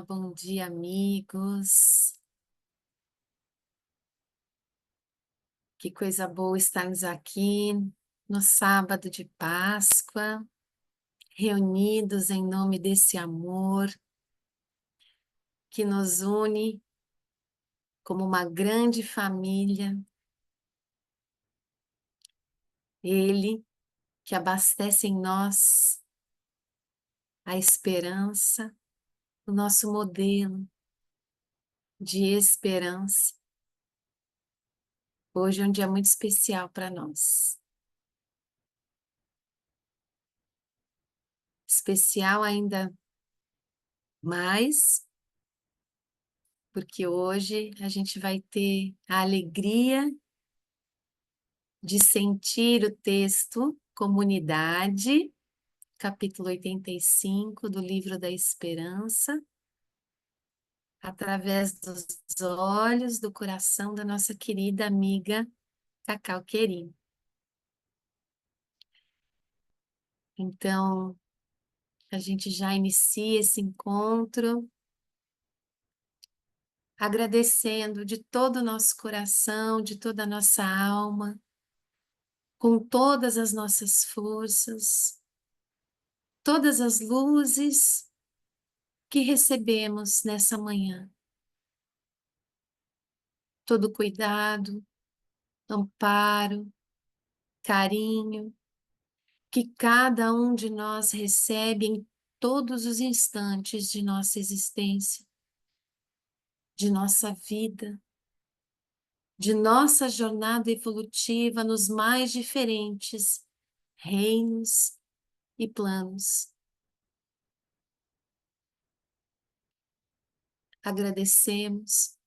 Bom dia, amigos. Que coisa boa estarmos aqui no sábado de Páscoa, reunidos em nome desse amor que nos une como uma grande família. Ele que abastece em nós a esperança, o nosso modelo de esperança. Hoje é um dia muito especial para nós. Especial ainda mais porque hoje a gente vai ter a alegria de sentir o texto Comunidade, capítulo 85 do Livro da Esperança, através dos olhos do coração da nossa querida amiga Cacau Querim. Então, a gente já inicia esse encontro agradecendo de todo o nosso coração, de toda a nossa alma, com todas as nossas forças, todas as luzes que recebemos nessa manhã. Todo cuidado, amparo, carinho, que cada um de nós recebe em todos os instantes de nossa existência, de nossa vida, de nossa jornada evolutiva nos mais diferentes reinos e planos. Agradecemos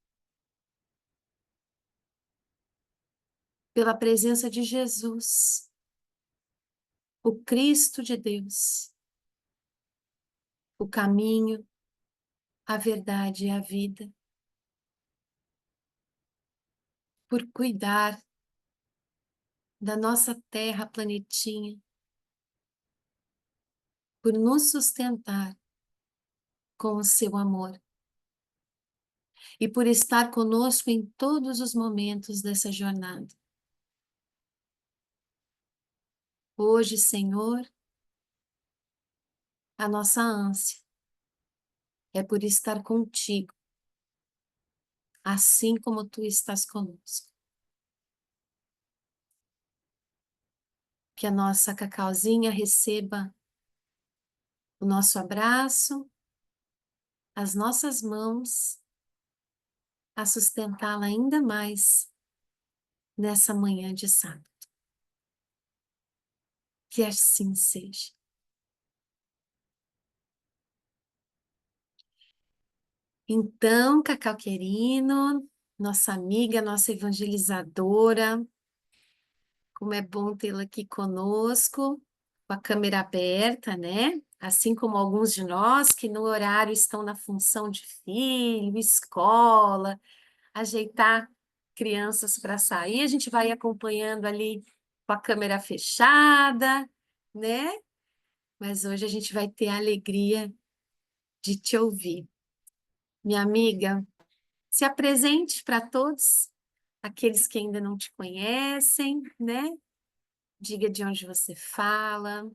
pela presença de Jesus, o Cristo de Deus, o caminho, a verdade e a vida, por cuidar da nossa terra, planetinha, por nos sustentar com o seu amor e por estar conosco em todos os momentos dessa jornada. Hoje, Senhor, a nossa ânsia é por estar contigo, assim como tu estás conosco. Que a nossa Cacauzinha receba o nosso abraço, as nossas mãos, a sustentá-la ainda mais nessa manhã de sábado. Que assim seja. Então, Cacau Querino, nossa amiga, nossa evangelizadora, como é bom tê-la aqui conosco, com a câmera aberta, né? Assim como alguns de nós que no horário estão na função de filho, escola, ajeitar crianças para sair, a gente vai acompanhando ali com a câmera fechada, né? Mas hoje a gente vai ter a alegria de te ouvir. Minha amiga, se apresente para todos aqueles que ainda não te conhecem, né? Diga de onde você fala,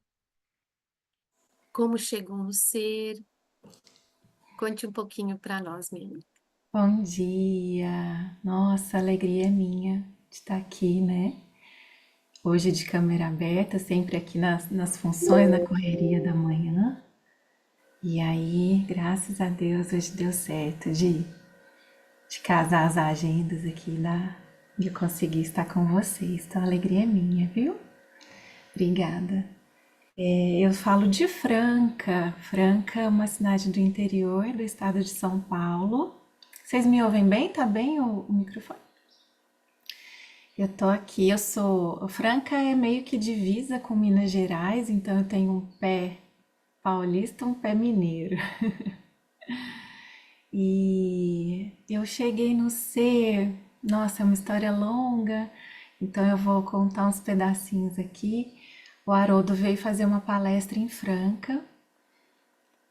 como chegou no ser. Conte um pouquinho para nós, minha amiga. Bom dia! Nossa, a alegria é minha de estar aqui, né? Hoje de câmera aberta, sempre aqui nas funções, na correria da manhã. E aí, graças a Deus, hoje deu certo de casar as agendas aqui de eu conseguir estar com vocês. Então, a alegria é minha, viu? Obrigada. Eu falo de Franca. Franca é uma cidade do interior do estado de São Paulo. Vocês me ouvem bem? Tá bem o microfone? Eu tô aqui, eu sou. Franca é meio que divisa com Minas Gerais, então eu tenho um pé paulista, um pé mineiro. E eu cheguei no ser, nossa, é uma história longa, então eu vou contar uns pedacinhos aqui. O Haroldo veio fazer uma palestra em Franca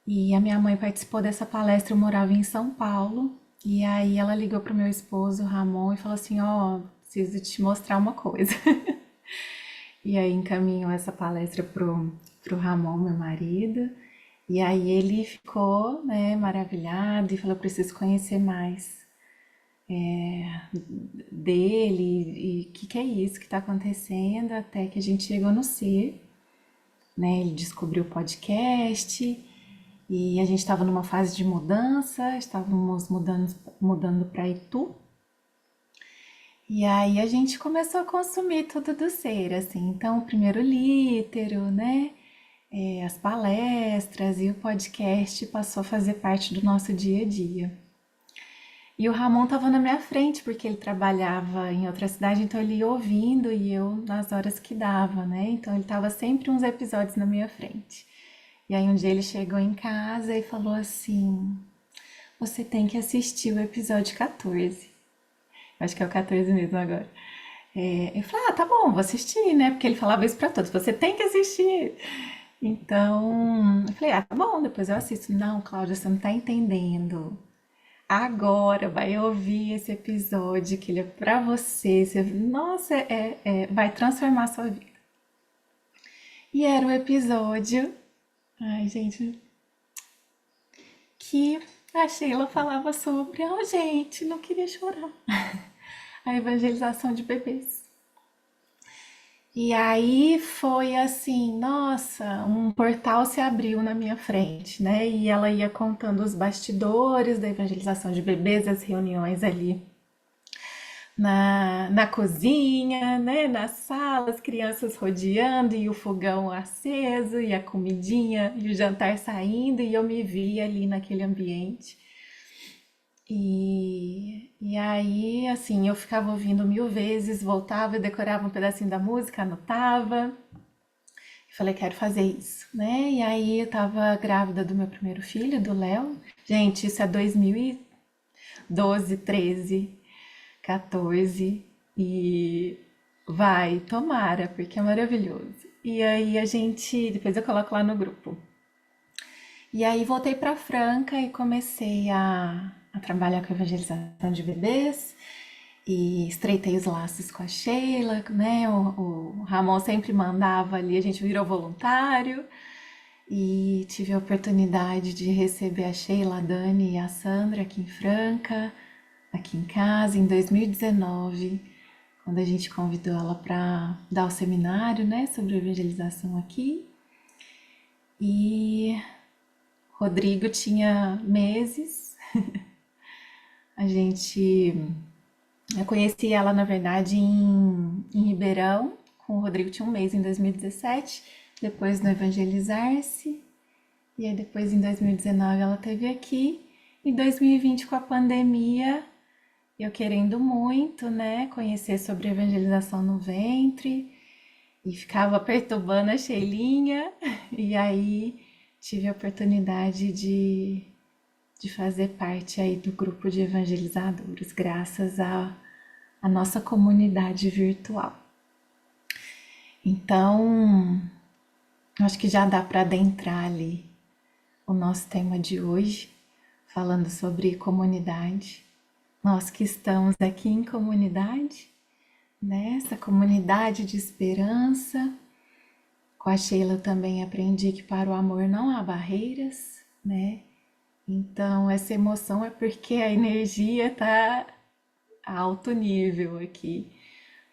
E a minha mãe participou dessa palestra, eu morava em São Paulo, e aí ela ligou pro meu esposo, Ramon, e falou assim: Ó, preciso te mostrar uma coisa. E aí encaminhou essa palestra pro Ramon, meu marido. E aí ele ficou, né, maravilhado e falou: preciso conhecer mais dele e o que é isso que está acontecendo, até que a gente chegou no CIR, né? Ele descobriu o podcast e a gente estava numa fase de mudança, estávamos mudando para Itu. E aí a gente começou a consumir tudo do ser, assim. Então, o primeiro Lítero, né? As palestras e o podcast passou a fazer parte do nosso dia a dia. E o Ramon estava na minha frente, porque ele trabalhava em outra cidade, então ele ia ouvindo e eu nas horas que dava, né? Então ele estava sempre uns episódios na minha frente. E aí um dia ele chegou em casa e falou assim: Você tem que assistir o episódio 14. Acho que é o 14 mesmo agora. Eu falei: Ah, tá bom, vou assistir, né? Porque ele falava isso pra todos: Você tem que assistir. Então, eu falei: Ah, tá bom, depois eu assisto. Não, Cláudia, você não tá entendendo. Agora vai ouvir esse episódio que ele é pra você. Nossa, vai transformar a sua vida. E era o episódio, ai gente, que a Sheila falava sobre, oh gente, não queria chorar, a evangelização de bebês. E aí foi assim, nossa, um portal se abriu na minha frente, né? E ela ia contando os bastidores da evangelização de bebês, as reuniões ali na cozinha, né, na sala, as crianças rodeando e o fogão aceso e a comidinha e o jantar saindo e eu me via ali naquele ambiente. E aí, assim, eu ficava ouvindo mil vezes, voltava, decorava um pedacinho da música, anotava. E falei: quero fazer isso, né? E aí eu tava grávida do meu primeiro filho, do Léo. Gente, isso é 2012, 13. 14 e vai, tomara, porque é maravilhoso. E aí a gente, depois eu coloco lá no grupo. E aí voltei para Franca e comecei a trabalhar com evangelização de bebês e estreitei os laços com a Sheila, né? O Ramon sempre mandava ali, a gente virou voluntário e tive a oportunidade de receber a Sheila, a Dani e a Sandra aqui em Franca, aqui em casa, em 2019, quando a gente convidou ela para dar o seminário, né, sobre evangelização aqui. E Rodrigo tinha meses. A gente, eu conheci ela na verdade em Ribeirão. Com o Rodrigo tinha um mês em 2017, depois no Evangelizar-se. E aí depois em 2019 ela teve aqui. Em 2020 com a pandemia, eu querendo muito, né, conhecer sobre evangelização no ventre e ficava perturbando a Sheilinha. E aí tive a oportunidade de fazer parte aí do grupo de evangelizadores, graças à nossa comunidade virtual. Então, acho que já dá para adentrar ali o nosso tema de hoje, falando sobre comunidade. Nós que estamos aqui em comunidade, nessa comunidade de esperança. Com a Sheila também aprendi que para o amor não há barreiras, né? Então essa emoção é porque a energia tá a alto nível aqui.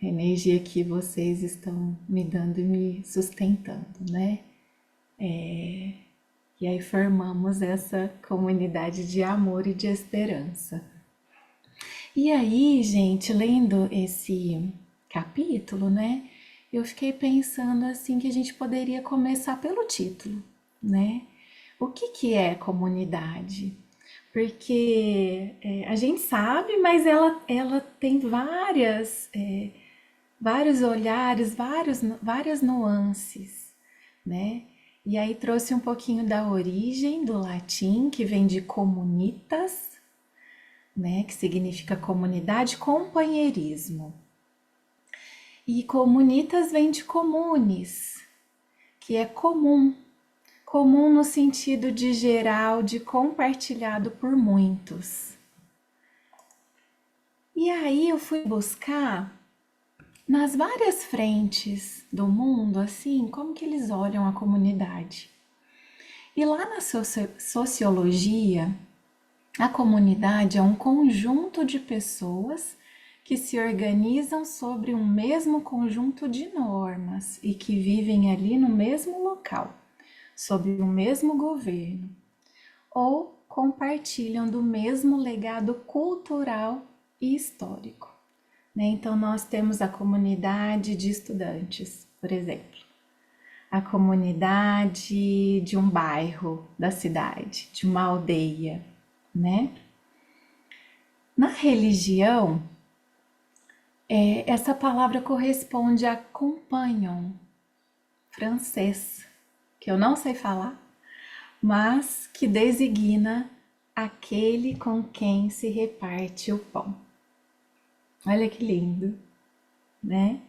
A energia que vocês estão me dando e me sustentando, né? E aí formamos essa comunidade de amor e de esperança. E aí, gente, lendo esse capítulo, né, eu fiquei pensando assim que a gente poderia começar pelo título, né? O que é comunidade? Porque a gente sabe, mas ela tem vários olhares, várias nuances, né? E aí trouxe um pouquinho da origem do latim, que vem de comunitas, né, que significa comunidade, companheirismo. E comunitas vem de comunes, que é comum. comum no sentido de geral, de compartilhado por muitos. E aí eu fui buscar nas várias frentes do mundo, assim, como que eles olham a comunidade. E lá na sociologia, a comunidade é um conjunto de pessoas que se organizam sobre um mesmo conjunto de normas e que vivem ali no mesmo local, sob o mesmo governo, ou compartilham do mesmo legado cultural e histórico. Então, nós temos a comunidade de estudantes, por exemplo, a comunidade de um bairro da cidade, de uma aldeia, né? Na religião, essa palavra corresponde a compagnon, francês, que eu não sei falar, mas que designa aquele com quem se reparte o pão. Olha que lindo, né?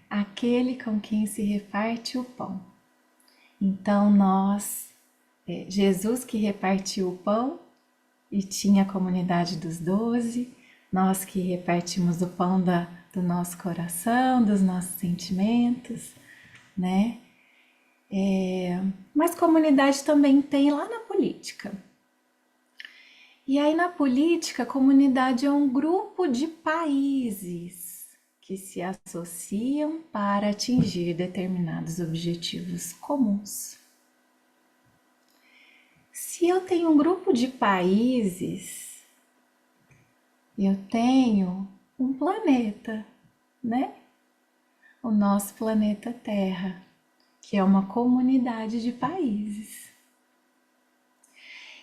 Aquele com quem se reparte o pão. Então Jesus que repartiu o pão e tinha a comunidade dos 12, nós que repartimos o pão do nosso coração, dos nossos sentimentos, né? Mas comunidade também tem lá na política. E aí na política, a comunidade é um grupo de países que se associam para atingir determinados objetivos comuns. Se eu tenho um grupo de países, eu tenho um planeta, né? O nosso planeta Terra, que é uma comunidade de países.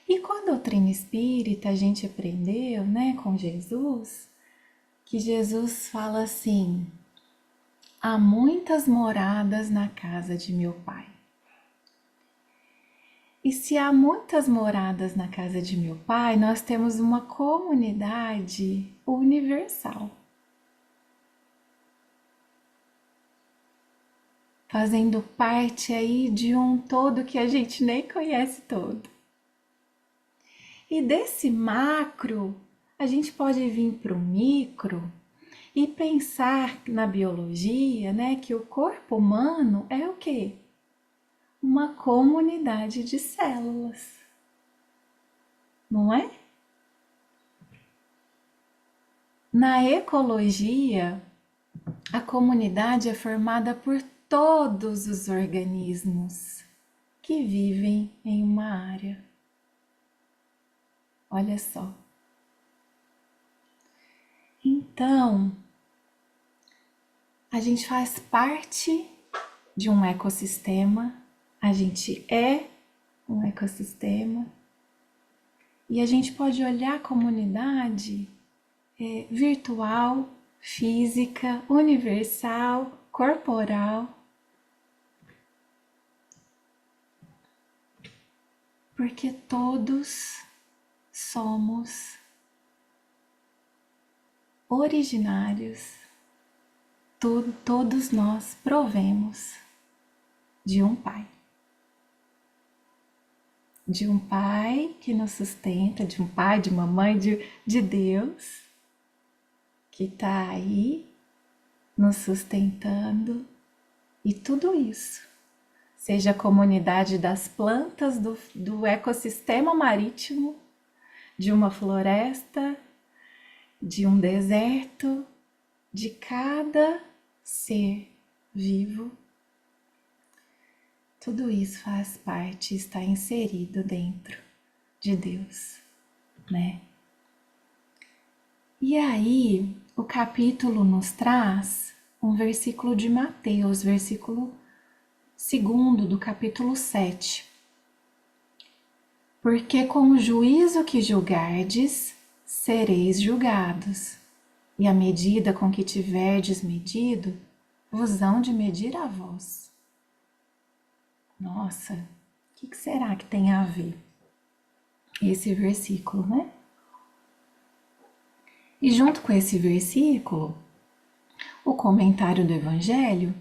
E com a doutrina espírita, a gente aprendeu, né, com Jesus, que Jesus fala assim: há muitas moradas na casa de meu Pai. E se há muitas moradas na casa de meu Pai, nós temos uma comunidade universal, fazendo parte aí de um todo que a gente nem conhece todo. E desse macro, a gente pode vir para o micro e pensar na biologia, né, que o corpo humano é o quê? Uma comunidade de células, não é? Na ecologia, a comunidade é formada por todos os organismos que vivem em uma área. Olha só. Então, a gente faz parte de um ecossistema, a gente é um ecossistema e a gente pode olhar a comunidade virtual, física, universal, corporal, porque todos somos originários, todos nós provemos de um Pai. De um Pai que nos sustenta, de um pai, de mamãe, de Deus, que está aí nos sustentando. E tudo isso, seja a comunidade das plantas, do ecossistema marítimo, de uma floresta, de um deserto, de cada ser vivo, tudo isso faz parte, está inserido dentro de Deus, né? E aí, o capítulo nos traz um versículo de Mateus, versículo 2 do capítulo 7. Porque com o juízo que julgardes, sereis julgados, e a medida com que tiverdes medido, vos hão de medir a vós. Nossa, o que será que tem a ver esse versículo, né? E junto com esse versículo, o comentário do Evangelho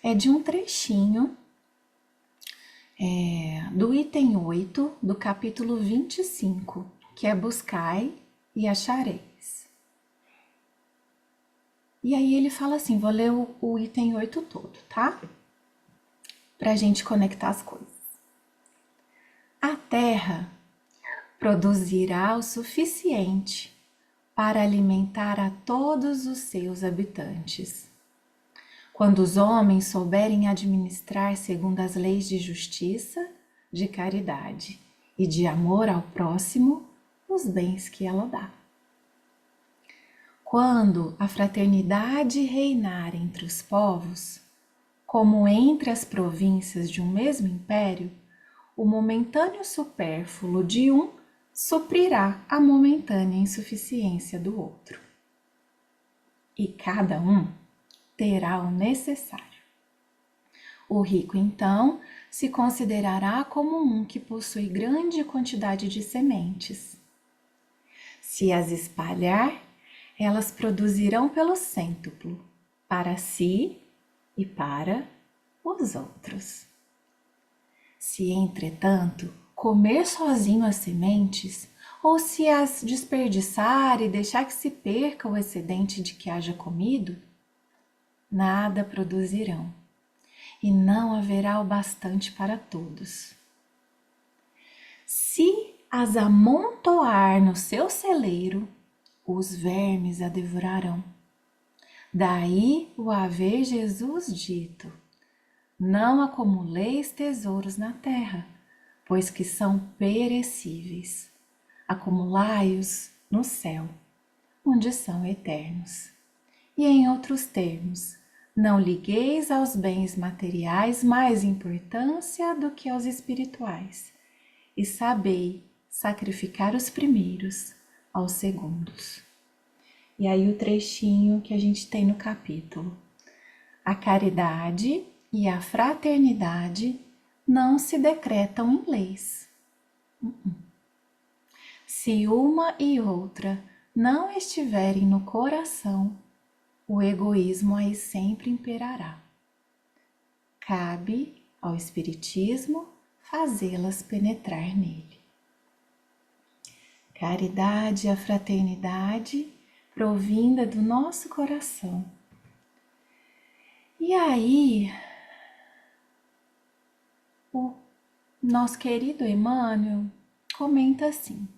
é de um trechinho do item 8 do capítulo 25, que é buscai e achareis. E aí ele fala assim, vou ler o item 8 todo, tá? Pra gente conectar as coisas. A terra produzirá o suficiente para alimentar a todos os seus habitantes. Quando os homens souberem administrar segundo as leis de justiça, de caridade e de amor ao próximo os bens que ela dá. Quando a fraternidade reinar entre os povos, como entre as províncias de um mesmo império, o momentâneo supérfluo de um suprirá a momentânea insuficiência do outro. E cada um terá o necessário. O rico, então, se considerará como um que possui grande quantidade de sementes. Se as espalhar, elas produzirão pelo cêntuplo, para si e para os outros. Se, entretanto, comer sozinho as sementes, ou se as desperdiçar e deixar que se perca o excedente de que haja comido, nada produzirão, e não haverá o bastante para todos. Se as amontoar no seu celeiro, os vermes a devorarão. Daí o haver Jesus dito: não acumuleis tesouros na terra, pois que são perecíveis. Acumulai-os no céu, onde são eternos. E em outros termos, não ligueis aos bens materiais mais importância do que aos espirituais, e sabei sacrificar os primeiros aos segundos. E aí o trechinho que a gente tem no capítulo. A caridade e a fraternidade não se decretam em leis. Se uma e outra não estiverem no coração, o egoísmo aí sempre imperará. Cabe ao Espiritismo fazê-las penetrar nele. Caridade e a fraternidade provinda do nosso coração. E aí, o nosso querido Emmanuel comenta assim: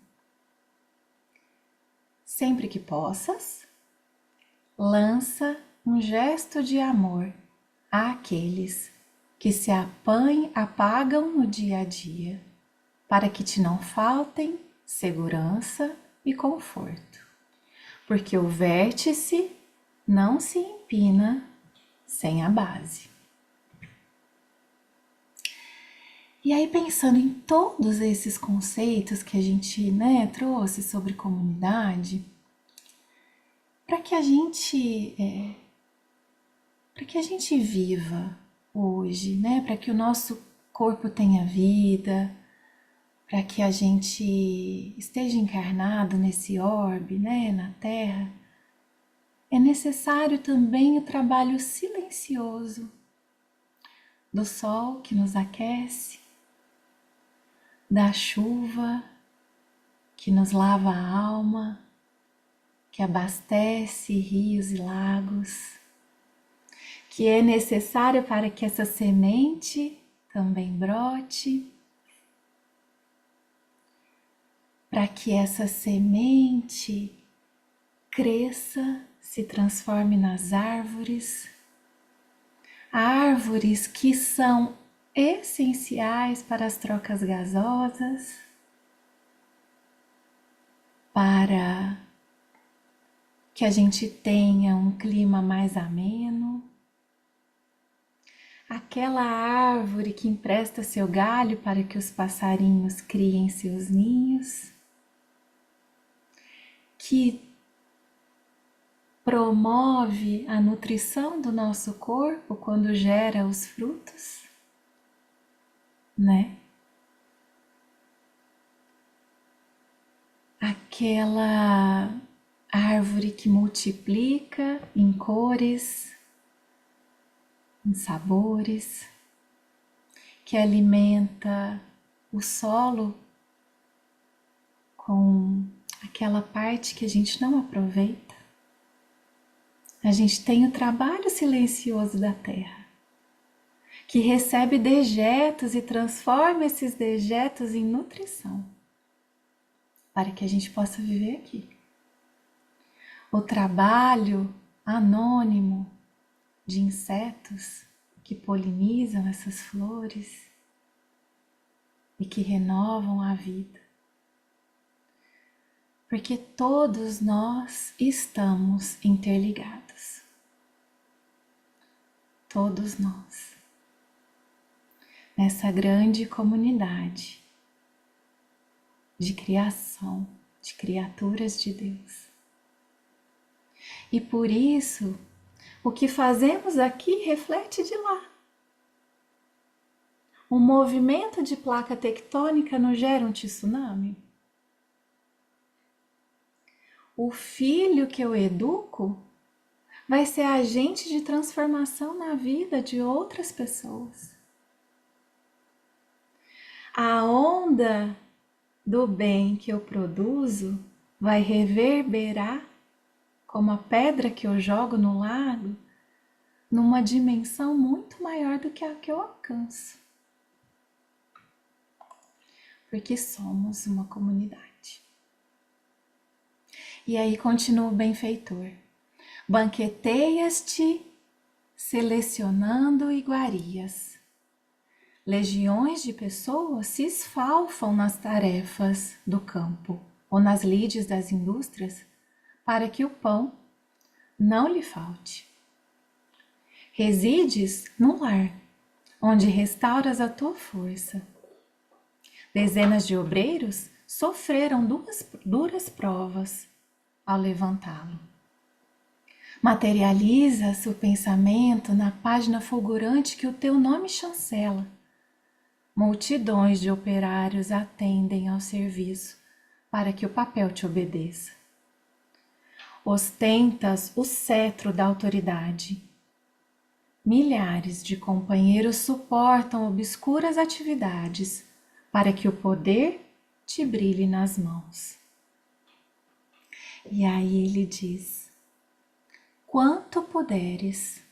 sempre que possas, lança um gesto de amor àqueles que se apagam no dia a dia, para que te não faltem segurança e conforto, porque o vértice não se empina sem a base. E aí, pensando em todos esses conceitos que a gente trouxe sobre comunidade, para que a gente viva hoje, para que o nosso corpo tenha vida, para que a gente esteja encarnado nesse orbe, na Terra, é necessário também o trabalho silencioso do sol que nos aquece, da chuva que nos lava a alma, que abastece rios e lagos, que é necessário para que essa semente também brote, para que essa semente cresça, se transforme nas árvores que são essenciais para as trocas gasosas, para que a gente tenha um clima mais ameno. Aquela árvore que empresta seu galho para que os passarinhos criem seus ninhos, que promove a nutrição do nosso corpo quando gera os frutos, Aquela árvore que multiplica em cores, em sabores, que alimenta o solo com aquela parte que a gente não aproveita. A gente tem o trabalho silencioso da terra, que recebe dejetos e transforma esses dejetos em nutrição, para que a gente possa viver aqui. O trabalho anônimo de insetos que polinizam essas flores e que renovam a vida. Porque todos nós estamos interligados. Todos nós. Nessa grande comunidade de criação, de criaturas de Deus. E por isso, o que fazemos aqui reflete de lá. Um movimento de placa tectônica não gera um tsunami? O filho que eu educo vai ser agente de transformação na vida de outras pessoas. A onda do bem que eu produzo vai reverberar como a pedra que eu jogo no lago numa dimensão muito maior do que a que eu alcanço. Porque somos uma comunidade. E aí continua o benfeitor. Banqueteias-te selecionando iguarias. Legiões de pessoas se esfalfam nas tarefas do campo ou nas lides das indústrias para que o pão não lhe falte. Resides no lar, onde restauras a tua força. Dezenas de obreiros sofreram duras provas ao levantá-lo. Materializa-se o pensamento na página fulgurante que o teu nome chancela. Multidões de operários atendem ao serviço para que o papel te obedeça. Ostentas o cetro da autoridade. Milhares de companheiros suportam obscuras atividades para que o poder te brilhe nas mãos. E aí ele diz: quanto puderes,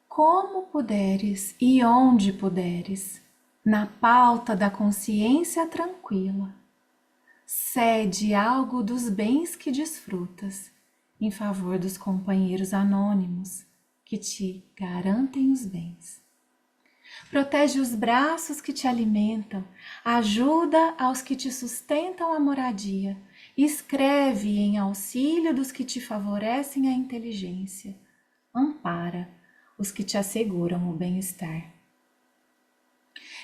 como puderes e onde puderes, na pauta da consciência tranquila, cede algo dos bens que desfrutas em favor dos companheiros anônimos que te garantem os bens. Protege os braços que te alimentam, ajuda aos que te sustentam a moradia, escreve em auxílio dos que te favorecem a inteligência, ampara os que te asseguram o bem-estar.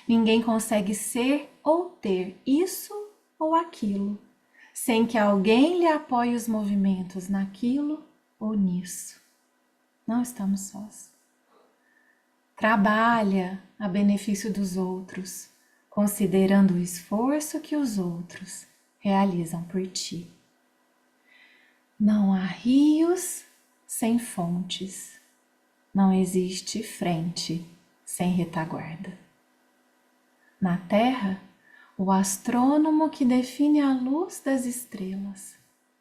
Ninguém consegue ser ou ter isso ou aquilo, sem que alguém lhe apoie os movimentos naquilo ou nisso. Não estamos sós. Trabalha a benefício dos outros, considerando o esforço que os outros realizam por ti. Não há rios sem fontes, não existe frente sem retaguarda. Na Terra, o astrônomo que define a luz das estrelas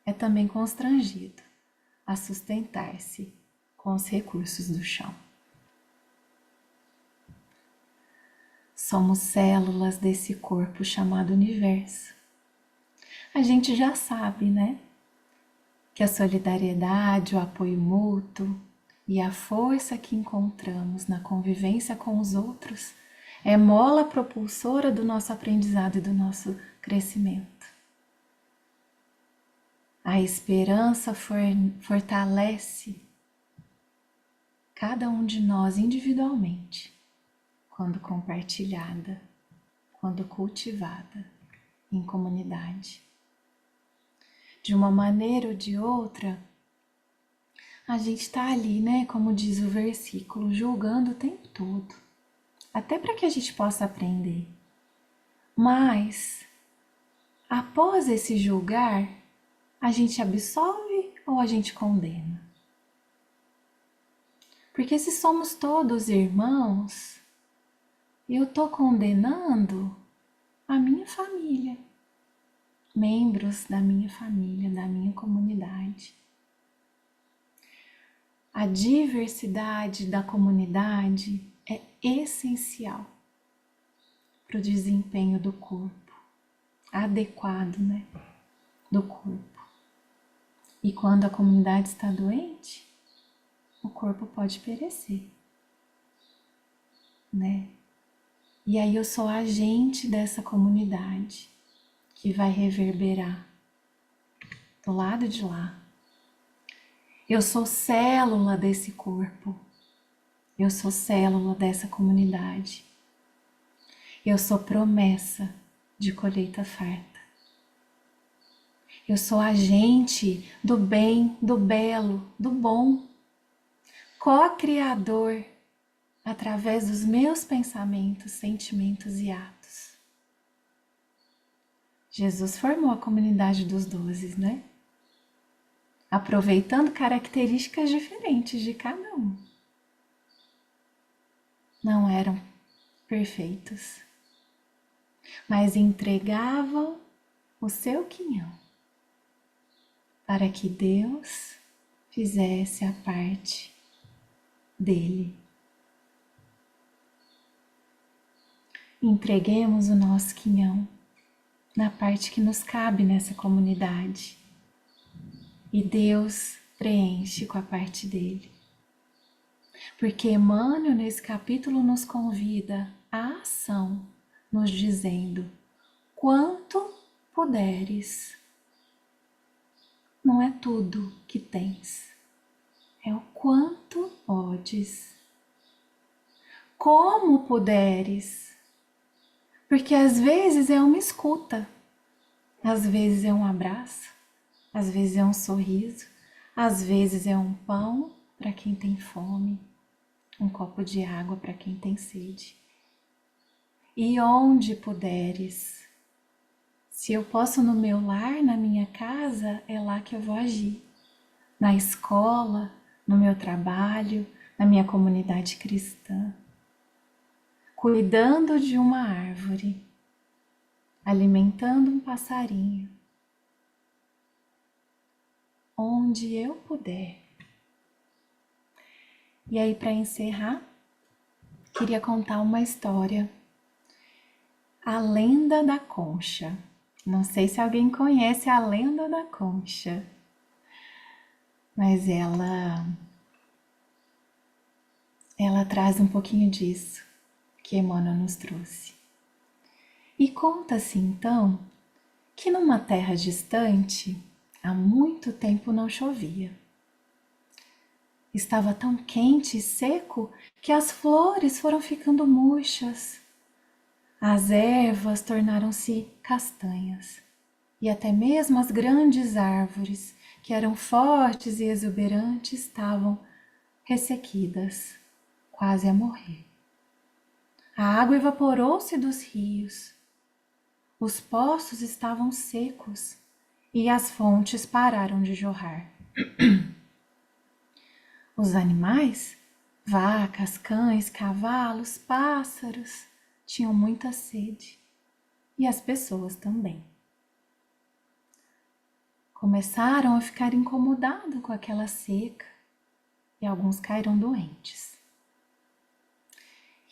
é também constrangido a sustentar-se com os recursos do chão. Somos células desse corpo chamado universo. A gente já sabe, né? Que a solidariedade, o apoio mútuo e a força que encontramos na convivência com os outros é mola propulsora do nosso aprendizado e do nosso crescimento. A esperança fortalece cada um de nós individualmente, quando compartilhada, quando cultivada em comunidade. De uma maneira ou de outra, a gente está ali, né, como diz o versículo, julgando o tempo todo, até para que a gente possa aprender. Mas, após esse julgar, a gente absolve ou a gente condena? Porque se somos todos irmãos, eu estou condenando a minha família, membros da minha família, da minha comunidade. A diversidade da comunidade é essencial para o desempenho do corpo, adequado, né, do corpo. E quando a comunidade está doente, o corpo pode perecer, né? E aí eu sou agente dessa comunidade que vai reverberar do lado de lá. Eu sou célula desse corpo. Eu sou célula dessa comunidade. Eu sou promessa de colheita farta. Eu sou agente do bem, do belo, do bom. Co-criador através dos meus pensamentos, sentimentos e atos. Jesus formou a comunidade dos 12, né? Aproveitando características diferentes de cada um. Não eram perfeitos, mas entregavam o seu quinhão para que Deus fizesse a parte dele. Entreguemos o nosso quinhão na parte que nos cabe nessa comunidade e Deus preenche com a parte dele. Porque Emmanuel nesse capítulo nos convida à ação, nos dizendo: quanto puderes. Não é tudo que tens, é o quanto podes. Como puderes. Porque às vezes é uma escuta, às vezes é um abraço, às vezes é um sorriso, às vezes é um pão para quem tem fome, um copo de água para quem tem sede. E onde puderes. Se eu posso no meu lar, na minha casa, é lá que eu vou agir. Na escola, no meu trabalho, na minha comunidade cristã. Cuidando de uma árvore, alimentando um passarinho. Onde eu puder. E aí, para encerrar, queria contar uma história. A lenda da concha. Não sei se alguém conhece a lenda da concha, mas ela traz um pouquinho disso que Emmanuel nos trouxe. E conta-se então que numa terra distante, há muito tempo não chovia. Estava tão quente e seco que as flores foram ficando murchas. As ervas tornaram-se castanhas e até mesmo as grandes árvores, que eram fortes e exuberantes, estavam ressequidas, quase a morrer. A água evaporou-se dos rios, os poços estavam secos e as fontes pararam de jorrar. Os animais, vacas, cães, cavalos, pássaros, tinham muita sede e as pessoas também. Começaram a ficar incomodados com aquela seca e alguns caíram doentes.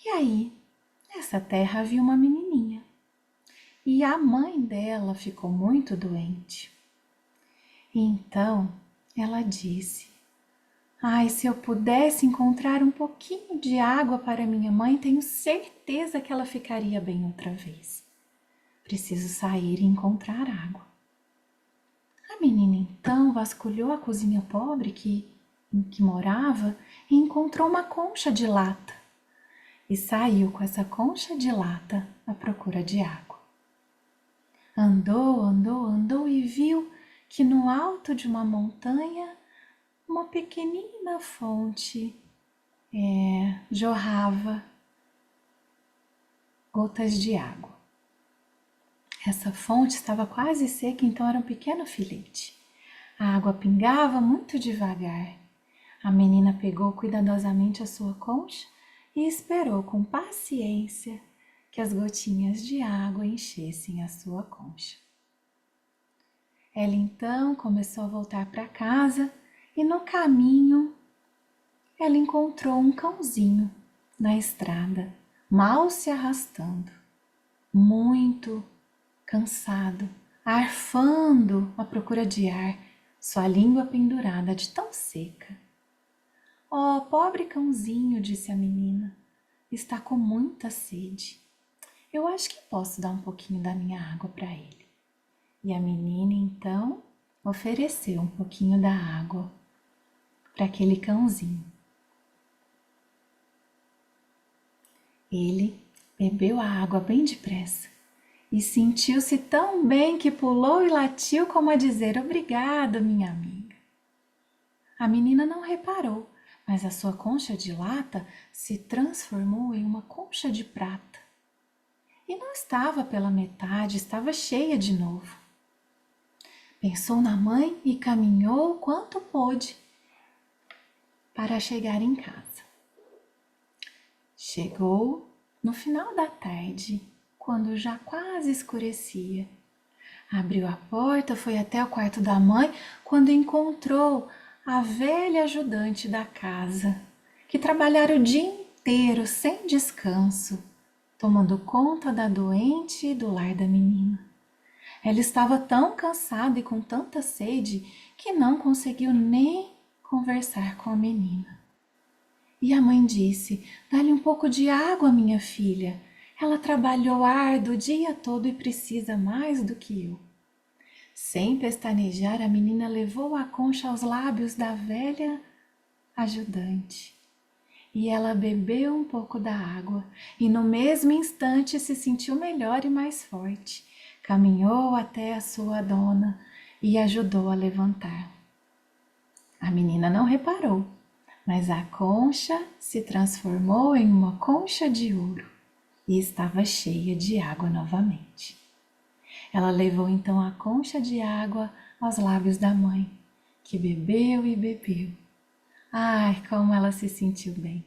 E aí, nessa terra havia uma menininha e a mãe dela ficou muito doente. E então ela disse: ai, se eu pudesse encontrar um pouquinho de água para minha mãe, tenho certeza que ela ficaria bem outra vez. Preciso sair e encontrar água. A menina então vasculhou a cozinha pobre em que morava e encontrou uma concha de lata. E saiu com essa concha de lata à procura de água. Andou, andou, andou e viu que no alto de uma montanha uma pequenina fonte jorrava gotas de água. Essa fonte estava quase seca, então era um pequeno filete. A água pingava muito devagar. A menina pegou cuidadosamente a sua concha e esperou com paciência que as gotinhas de água enchessem a sua concha. Ela então começou a voltar para casa e no caminho ela encontrou um cãozinho na estrada, mal se arrastando, muito cansado, arfando à procura de ar, sua língua pendurada de tão seca. Oh, pobre cãozinho, disse a menina, está com muita sede. Eu acho que posso dar um pouquinho da minha água para ele. E a menina então ofereceu um pouquinho da água para aquele cãozinho. Ele bebeu a água bem depressa e sentiu-se tão bem que pulou e latiu como a dizer: obrigado, minha amiga. A menina não reparou, mas a sua concha de lata se transformou em uma concha de prata. E não estava pela metade, estava cheia de novo. Pensou na mãe e caminhou quanto pôde para chegar em casa. Chegou no final da tarde, quando já quase escurecia. Abriu a porta, foi até o quarto da mãe, quando encontrou a velha ajudante da casa, que trabalhara o dia inteiro sem descanso, tomando conta da doente e do lar da menina. Ela estava tão cansada e com tanta sede que não conseguiu nem conversar com a menina. E a mãe disse: dá-lhe um pouco de água, minha filha. Ela trabalhou árduo o dia todo e precisa mais do que eu. Sem pestanejar, a menina levou a concha aos lábios da velha ajudante. E ela bebeu um pouco da água e no mesmo instante se sentiu melhor e mais forte. Caminhou até a sua dona e ajudou a levantar. A menina não reparou, mas a concha se transformou em uma concha de ouro e estava cheia de água novamente. Ela levou então a concha de água aos lábios da mãe, que bebeu e bebeu. Ai, como ela se sentiu bem!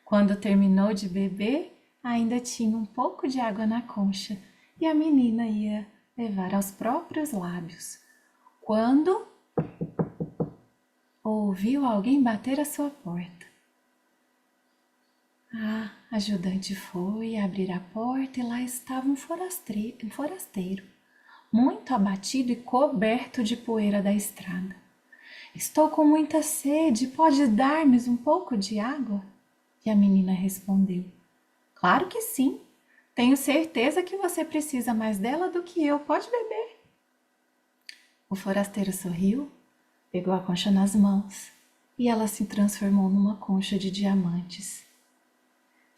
Quando terminou de beber, ainda tinha um pouco de água na concha e a menina ia levar aos próprios lábios. Quando ouviu alguém bater à sua porta. A ajudante foi abrir a porta e lá estava um forasteiro, muito abatido e coberto de poeira da estrada. Estou com muita sede, pode dar-me um pouco de água? E a menina respondeu: claro que sim, tenho certeza que você precisa mais dela do que eu, pode beber. O forasteiro sorriu, pegou a concha nas mãos e ela se transformou numa concha de diamantes.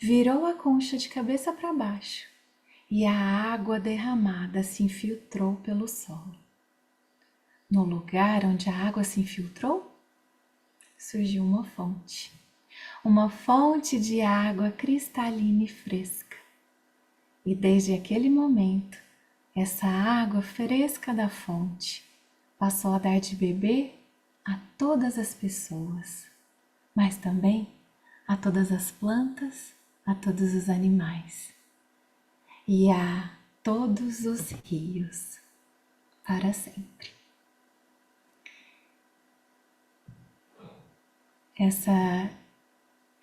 Virou a concha de cabeça para baixo e a água derramada se infiltrou pelo solo. No lugar onde a água se infiltrou, surgiu uma fonte de água cristalina e fresca. E desde aquele momento, essa água fresca da fonte passou a dar de beber a todas as pessoas, mas também a todas as plantas, a todos os animais e a todos os rios para sempre. Essa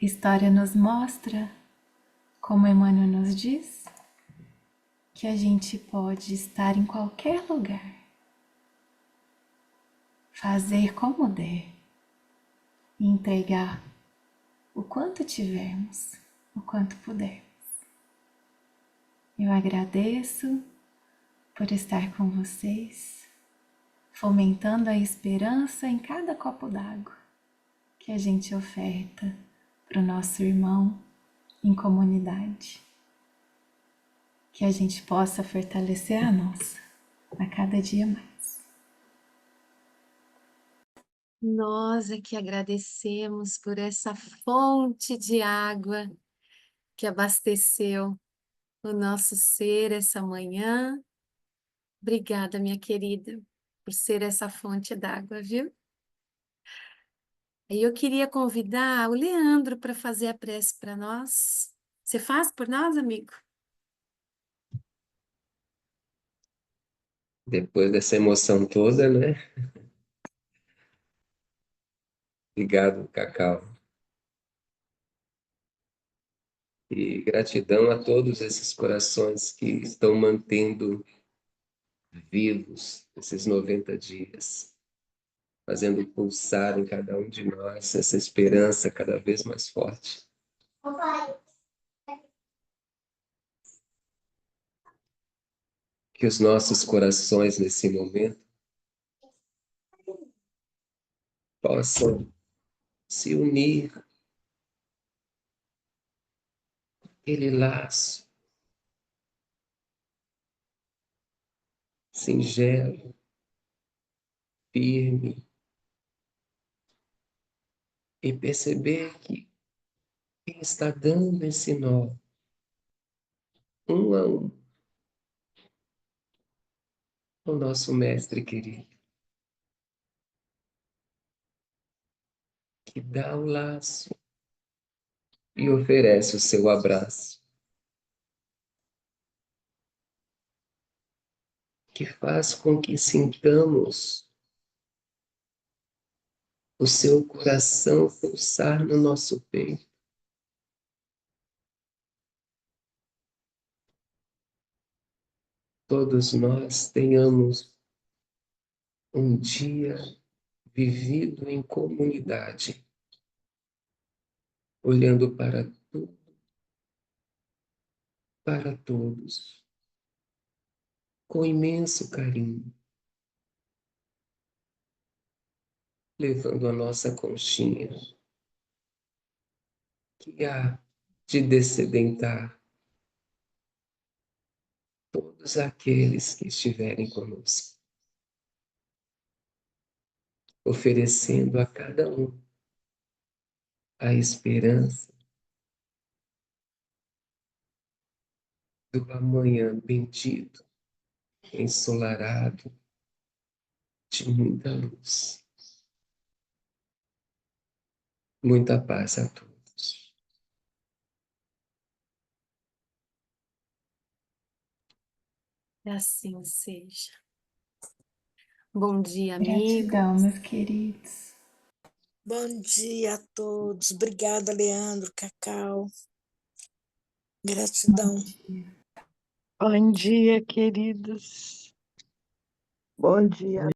história nos mostra, como Emmanuel nos diz, que a gente pode estar em qualquer lugar, fazer como der e entregar o quanto tivermos, o quanto pudermos. Eu agradeço por estar com vocês, fomentando a esperança em cada copo d'água que a gente oferta para o nosso irmão em comunidade. Que a gente possa fortalecer a nossa a cada dia mais. Nós é que agradecemos por essa fonte de água que abasteceu o nosso ser essa manhã. Obrigada, minha querida, por ser essa fonte d'água, viu? E eu queria convidar o Leandro para fazer a prece para nós. Você faz por nós, amigo? Depois dessa emoção toda, né? Obrigado, Cacau. E gratidão a todos esses corações que estão mantendo vivos esses 90 dias, fazendo pulsar em cada um de nós essa esperança cada vez mais forte. Que os nossos corações nesse momento possam se unir, aquele laço singelo, firme, e perceber que quem está dando esse nó, um a um, o nosso mestre querido, que dá o laço e oferece o seu abraço, que faz com que sintamos o seu coração pulsar no nosso peito. Todos nós tenhamos um dia vivido em comunidade, olhando para tudo, para todos, com imenso carinho, levando a nossa conchinha, que há de descedentar todos aqueles que estiverem conosco, oferecendo a cada um a esperança do amanhã bendito, ensolarado, de muita luz. Muita paz a todos. Que assim seja. Bom dia, Gratidão, amigos. meus queridos. Bom dia a todos. Obrigada, Leandro, Cacau. Gratidão. Bom dia, queridos. Bom dia.